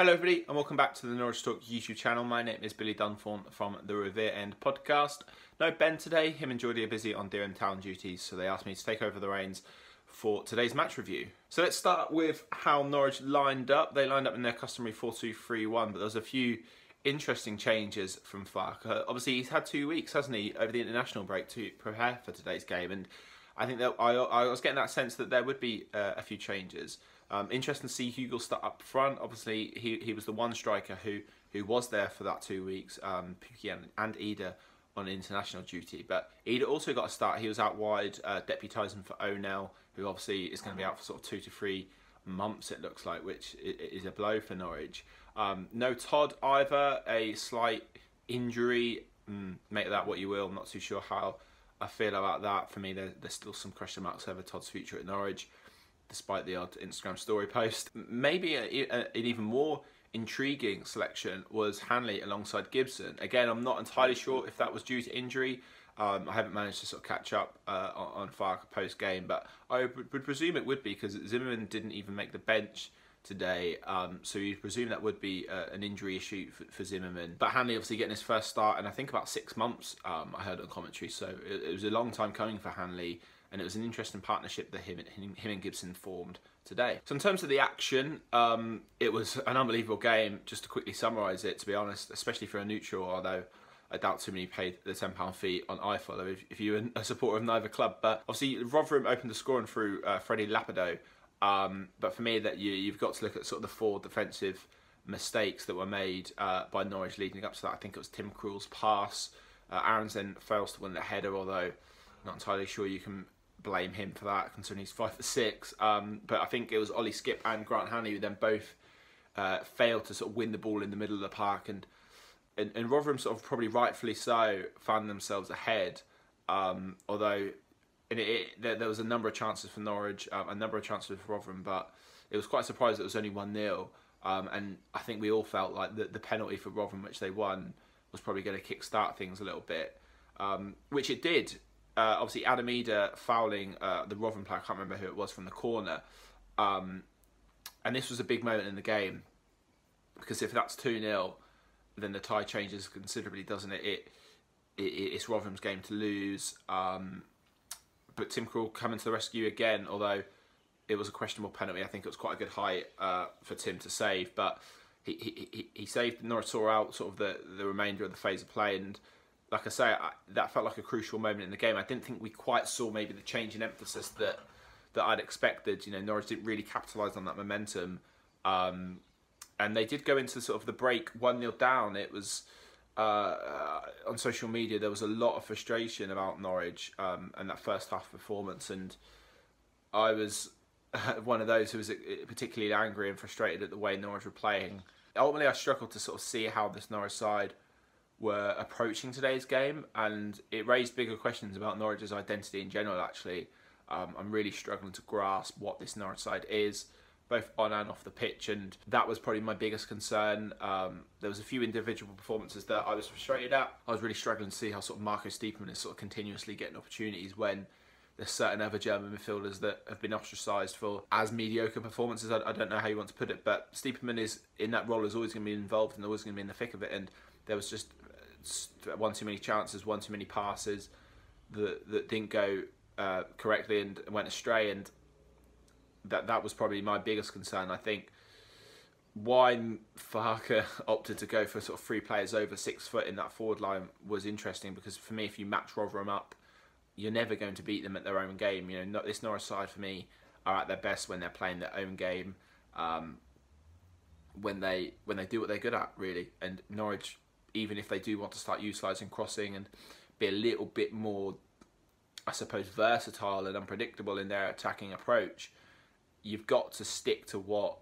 Hello everybody and welcome back to the Norwich Talk YouTube channel. My name is Billy Dunthorne from the Revere End podcast. No Ben today, him and Geordie are busy on their own town duties, so they asked me to take over the reins for today's match review. So let's start with how Norwich lined up. They lined up in their customary 4-2-3-1, but there was a few interesting changes from Farke. Obviously he's had 2 weeks, hasn't he, over the international break to prepare for today's game, and I think that I was getting that sense that there would be a few changes. Interesting to see Hugill start up front. Obviously, he was the one striker who was there for that 2 weeks. Puki and Ida on international duty, but Ida also got a start. He was out wide, deputising for O'Neill, who obviously is going to be out for sort of 2 to 3 months. It looks like, which is a blow for Norwich. No Todd either. A slight injury. Make that what you will. I'm not too sure how I feel about that. For me, there's still some question marks over Todd's future at Norwich, despite the odd Instagram story post. Maybe an even more intriguing selection was Hanley alongside Gibson. Again, I'm not entirely sure if that was due to injury. I haven't managed to sort of catch up on Farke post-game, but I would presume it would be, because Zimmerman didn't even make the bench today, so you'd presume that would be an injury issue for Zimmerman. But Hanley obviously getting his first start, and I think about 6 months, I heard on commentary, so it was a long time coming for Hanley, and it was an interesting partnership that him and Gibson formed today. So in terms of the action, it was an unbelievable game. Just to quickly summarise it, to be honest, especially for a neutral, although I doubt too many paid the £10 fee on iFollow if you're a supporter of neither club. But obviously Rotherham opened the scoring through Freddie Lapido. But for me, that you've got to look at sort of the 4 defensive mistakes that were made by Norwich leading up to that. I think it was Tim Krul's pass. Aarons then fails to win the header, although not entirely sure you can blame him for that, considering he's 5'6". But I think it was Ollie Skipp and Grant Hanley who then both failed to sort of win the ball in the middle of the park, and Rotherham sort of probably rightfully so found themselves ahead. Although there was a number of chances for Norwich, a number of chances for Rotherham, but it was quite surprised it was only 1-0. And I think we all felt like the penalty for Rotherham, which they won, was probably going to kick-start things a little bit, which it did. Obviously, Adam Ida fouling the Rotherham player, I can't remember who it was, from the corner. And this was a big moment in the game, because if that's 2-0, then the tie changes considerably, doesn't it? It's Rotherham's game to lose. But Tim Krul coming to the rescue again, although it was a questionable penalty. I think it was quite a good height for Tim to save, but he saved. Norwich saw out sort of the remainder of the phase of play, and like I say, that felt like a crucial moment in the game. I didn't think we quite saw maybe the change in emphasis that I'd expected. You know, Norwich didn't really capitalise on that momentum, and they did go into sort of the break 1-0 down. It was on social media there was a lot of frustration about Norwich and that first half performance, and I was one of those who was particularly angry and frustrated at the way Norwich were playing. Ultimately, I struggled to sort of see how this Norwich side were approaching today's game, and it raised bigger questions about Norwich's identity in general, actually. I'm really struggling to grasp what this Norwich side is, both on and off the pitch, and that was probably my biggest concern. There was a few individual performances that I was frustrated at. I was really struggling to see how sort of Marco Stiepermann is sort of continuously getting opportunities when there's certain other German midfielders that have been ostracised for as mediocre performances. I don't know how you want to put it, but Stiepermann is in that role, is always going to be involved and always going to be in the thick of it, and there was just one too many chances, one too many passes that didn't go correctly and went astray, and that was probably my biggest concern. I think why Farke opted to go for sort of 3 players over 6 foot in that forward line was interesting, because for me, if you match Rotherham up, you're never going to beat them at their own game. You know, this Norwich side for me are at their best when they're playing their own game, when they do what they're good at, really. And Norwich, even if they do want to start utilising crossing and be a little bit more, I suppose, versatile and unpredictable in their attacking approach, you've got to stick to what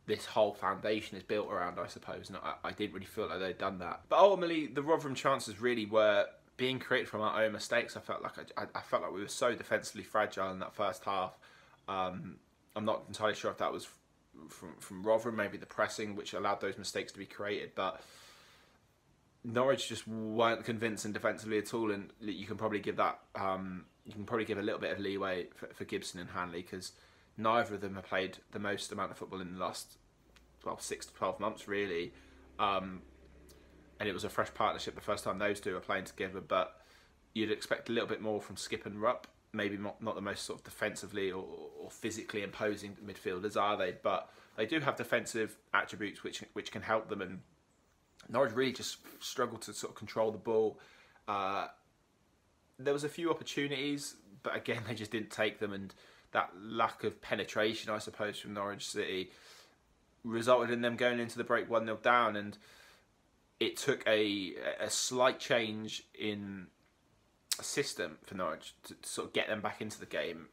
this whole foundation is built around, I suppose. And I didn't really feel like they'd done that. But ultimately, the Rotherham chances really were being created from our own mistakes. I felt like we were so defensively fragile in that first half. I'm not entirely sure if that was from Rotherham, maybe the pressing, which allowed those mistakes to be created. But Norwich just weren't convincing defensively at all, and you can probably give that you can probably give a little bit of leeway for Gibson and Hanley, because neither of them have played the most amount of football in the last well, 6 to 12 months really, and it was a fresh partnership the first time those two were playing together. But you'd expect a little bit more from Skipp and Rupp. Maybe not the most sort of defensively or physically imposing midfielders, are they? But they do have defensive attributes which can help them. And Norwich really just struggled to sort of control the ball. There was a few opportunities, but again, they just didn't take them. And that lack of penetration, I suppose, from Norwich City resulted in them going into the break 1-0 down. And it took a slight change in system for Norwich to sort of get them back into the game.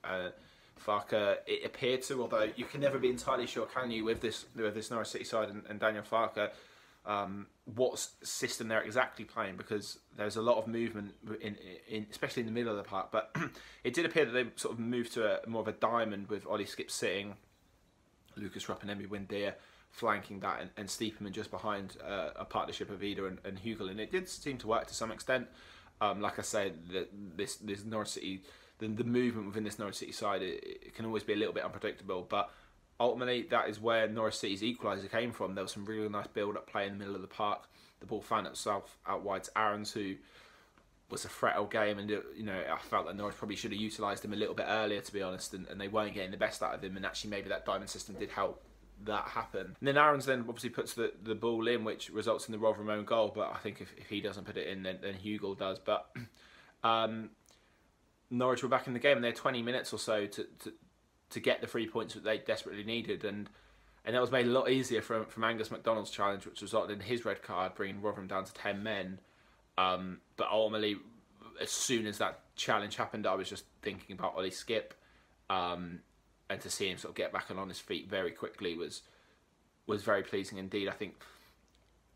Farke, it appeared to, although you can never be entirely sure, can you, with this Norwich City side and Daniel Farke, what system they're exactly playing, because there's a lot of movement in especially in the middle of the park. But it did appear that they sort of moved to more of a diamond with Ollie Skipp sitting, Lucas Rupp and Buendia flanking that, and Steeperman just behind a partnership of Ida and Hugill, and it did seem to work to some extent. Like I said, this Norwich City, the movement within this Norwich City side, it can always be a little bit unpredictable. But ultimately, that is where Norwich City's equaliser came from. There was some really nice build-up play in the middle of the park. The ball found itself out wide to Aarons, who was a threat all game. And I felt that Norwich probably should have utilised him a little bit earlier, to be honest. And they weren't getting the best out of him. And actually, maybe that diamond system did help that happen. And then Aarons then obviously puts the ball in, which results in the Rotherham own goal. But I think if he doesn't put it in, then Hugill does. But Norwich were back in the game, and they had 20 minutes or so to get the 3 points that they desperately needed, and that was made a lot easier from Angus MacDonald's challenge, which resulted in his red card, bringing Rotherham down to 10 men. But ultimately, as soon as that challenge happened, I was just thinking about Ollie Skipp, and to see him sort of get back on his feet very quickly was very pleasing indeed. I think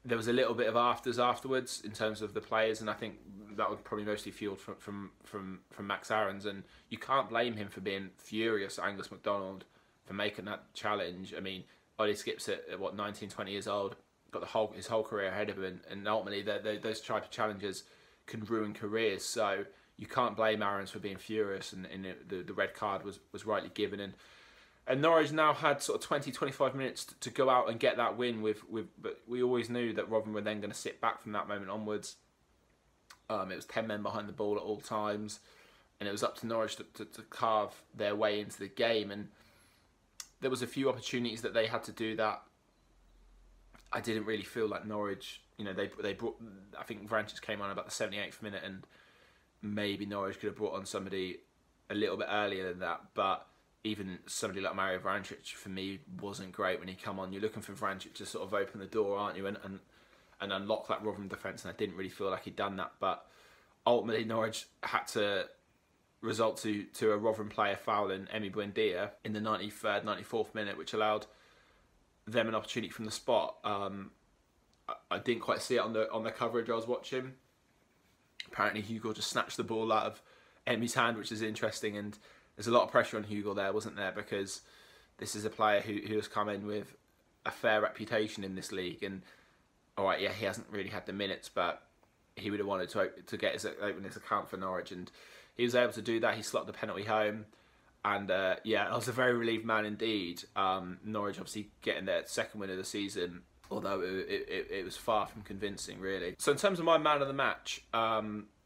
there was a little bit of afters afterwards in terms of the players, and I think that was probably mostly fueled from Max Aarons, and you can't blame him for being furious at Angus MacDonald for making that challenge. I mean, Ollie Skipp's at 19, 20 years old, got his whole career ahead of him, and ultimately those type of challenges can ruin careers. So you can't blame Aarons for being furious, and the red card was rightly given. And Norwich now had sort of 20, 25 minutes to go out and get that win but we always knew that Rotherham were then going to sit back from that moment onwards. It was 10 men behind the ball at all times, and it was up to Norwich to carve their way into the game. And there was a few opportunities that they had to do that. I didn't really feel like Norwich, they brought, I think Vrancic came on about the 78th minute, and maybe Norwich could have brought on somebody a little bit earlier than that. But even somebody like Mario Vrancic, for me, wasn't great when he come on. You're looking for Vrancic to sort of open the door, aren't you, and unlock that Rotherham defence, and I didn't really feel like he'd done that. But ultimately, Norwich had to result to a Rotherham player fouling Buendia in the 93rd, 94th minute, which allowed them an opportunity from the spot. I didn't quite see it on the coverage I was watching. Apparently, Hugill just snatched the ball out of Emmy's hand, which is interesting, and there's a lot of pressure on Hugill there, wasn't there? Because this is a player who has come in with a fair reputation in this league, and all right, yeah, he hasn't really had the minutes, but he would have wanted to get open his account for Norwich, and he was able to do that. He slotted the penalty home, and yeah, I was a very relieved man indeed. Norwich obviously getting their second win of the season, although it was far from convincing, really. So in terms of my man of the match,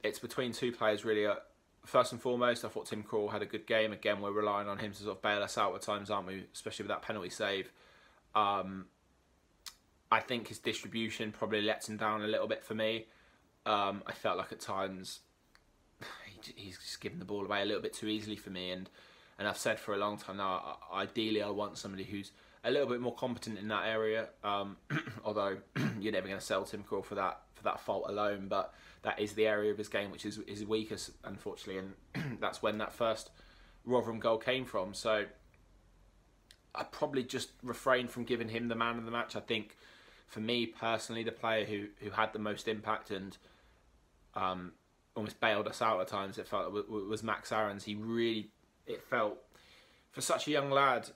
it's between two players, really. First and foremost, I thought Tim Krul had a good game. Again, we're relying on him to sort of bail us out at times, aren't we? Especially with that penalty save. I think his distribution probably lets him down a little bit for me. I felt like at times he's just given the ball away a little bit too easily for me, and I've said for a long time now, ideally I want somebody who's a little bit more competent in that area. Although you're never going to sell Tim Krul for that fault alone, but that is the area of his game which is weakest, unfortunately, and that's when that first Rotherham goal came from. So I probably just refrained from giving him the man of the match. I think for me personally, the player who had the most impact and almost bailed us out at times, it felt, was Max Aarons. It felt, for such a young lad,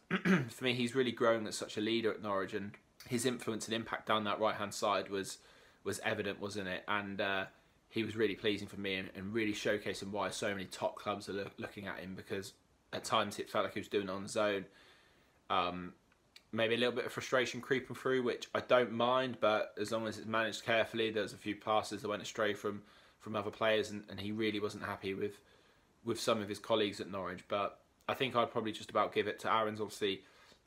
for me, he's really grown as such a leader at Norwich, and his influence and impact down that right-hand side was evident, wasn't it? And he was really pleasing for me, and really showcasing why so many top clubs are looking at him, because at times it felt like he was doing it on his own. maybe a little bit of frustration creeping through, which I don't mind, but as long as it's managed carefully. There's a few passes that went astray from other players, and he really wasn't happy with some of his colleagues at Norwich. But I think I'd probably just about give it to Aaron's. Obviously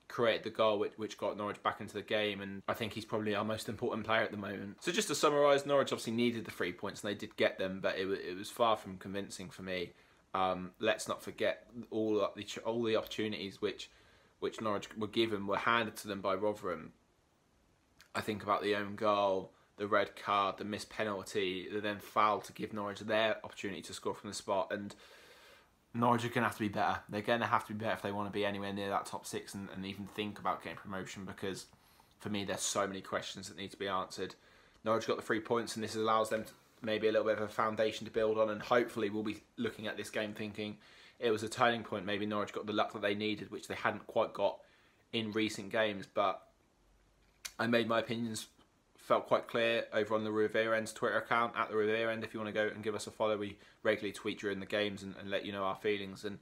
created the goal which got Norwich back into the game, and I think he's probably our most important player at the moment. So just to summarise, Norwich obviously needed the 3 points, and they did get them, but it was far from convincing for me. Let's not forget all the opportunities which Norwich were given were handed to them by Rotherham. I think about the own goal, the red card, the missed penalty, the then foul to give Norwich their opportunity to score from the spot. And Norwich are going to have to be better. They're going to have to be better if they want to be anywhere near that top 6 and even think about getting promotion, because for me there's so many questions that need to be answered. Norwich got the 3 points, and this allows them to maybe a little bit of a foundation to build on, and hopefully we'll be looking at this game thinking it was a turning point. Maybe Norwich got the luck that they needed, which they hadn't quite got in recent games. But I made my opinions felt quite clear over on the Revere End's Twitter account, at the Revere End. If you want to go and give us a follow, we regularly tweet during the games and let you know our feelings. And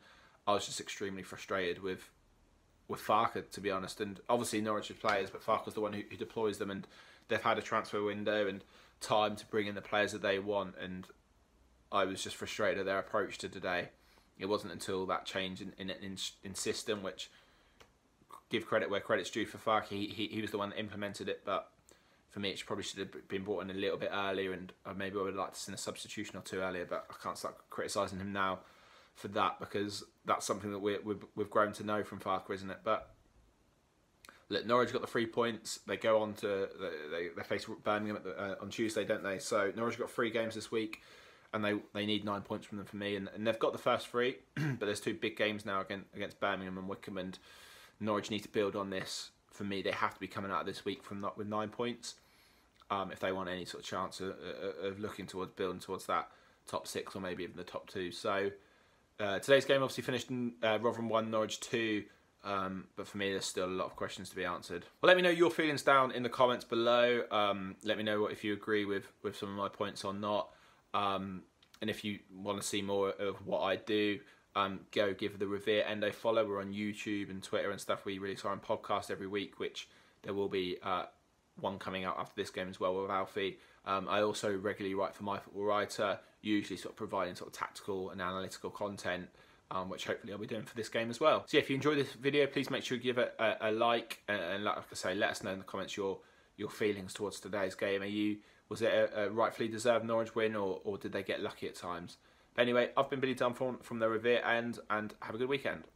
I was just extremely frustrated with Farke, to be honest. And obviously Norwich's players, but Farke's the one who deploys them, and they've had a transfer window and time to bring in the players that they want. And I was just frustrated at their approach to today. It wasn't until that change in system, which, give credit where credit's due for Farke, he was the one that implemented it. But for me, it probably should have been brought in a little bit earlier, and maybe I would have liked to see a substitution or two earlier, but I can't start criticising him now for that, because that's something that we've grown to know from Farke, isn't it? But look, Norwich got the 3 points. They go on to they face Birmingham on Tuesday, don't they? So Norwich got 3 games this week, and they need 9 points from them for me, and they've got the first 3, but there's 2 big games now against Birmingham and Wycombe, and Norwich need to build on this. For me, they have to be coming out of this week with 9 points if they want any sort of chance of looking towards building towards that top 6 or maybe even the top 2. So today's game obviously finished in Rotherham 1, Norwich 2. But for me, there's still a lot of questions to be answered. Well, let me know your feelings down in the comments below. Let me know if you agree with some of my points or not. And if you want to see more of what I do, go give the Revere End a follow. We're on YouTube and Twitter and stuff. We release our own podcast every week, which there will be one coming out after this game as well with Alfie. I also regularly write for My Football Writer, usually sort of providing sort of tactical and analytical content, which hopefully I'll be doing for this game as well. So yeah, if you enjoyed this video, please make sure you give it a like, and like I say, let us know in the comments your feelings towards today's game. Was it a rightfully deserved Norwich win, or did they get lucky at times? But anyway, I've been Billy Dunthorne from the Revere End, and have a good weekend.